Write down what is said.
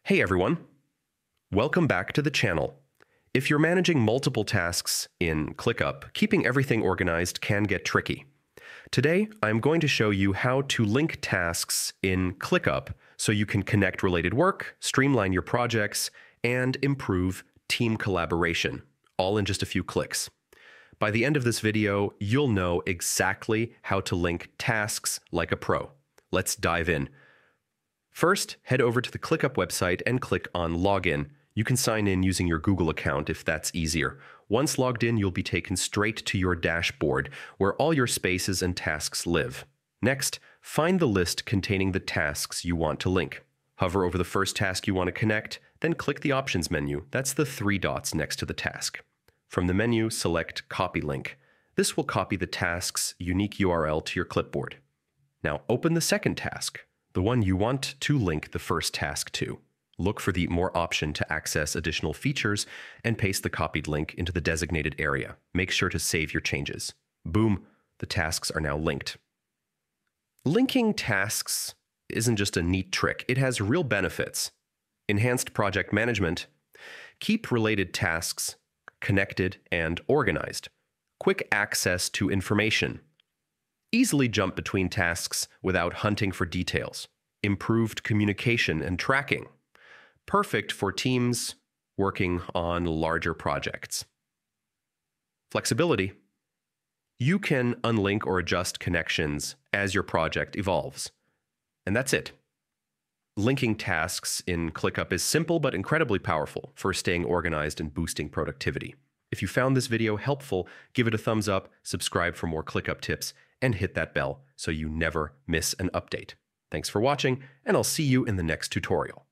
Hey everyone, welcome back to the channel. If you're managing multiple tasks in Clickup, keeping everything organized can get tricky. Today, I'm going to show you how to link tasks in Clickup so you can connect related work, streamline your projects, and improve team collaboration, all in just a few clicks. By the end of this video, you'll know exactly how to link tasks like a pro. Let's dive in. First, head over to the Clickup website and click on Login. You can sign in using your Google account if that's easier. Once logged in, you'll be taken straight to your dashboard, where all your spaces and tasks live. Next, find the list containing the tasks you want to link. Hover over the first task you want to connect, then click the Options menu. That's the 3 dots next to the task. From the menu, select Copy Link. This will copy the task's unique URL to your clipboard. Now open the second task, the one you want to link the first task to. Look for the More option to access additional features and paste the copied link into the designated area. Make sure to save your changes. Boom, the tasks are now linked. Linking tasks isn't just a neat trick, it has real benefits. Enhanced project management. Keep related tasks connected and organized. Quick access to information. Easily jump between tasks without hunting for details. Improved communication and tracking. Perfect for teams working on larger projects. Flexibility. You can unlink or adjust connections as your project evolves. And that's it. Linking tasks in Clickup is simple but incredibly powerful for staying organized and boosting productivity. If you found this video helpful, give it a thumbs up, subscribe for more Clickup tips, and hit that bell so you never miss an update. Thanks for watching, and I'll see you in the next tutorial.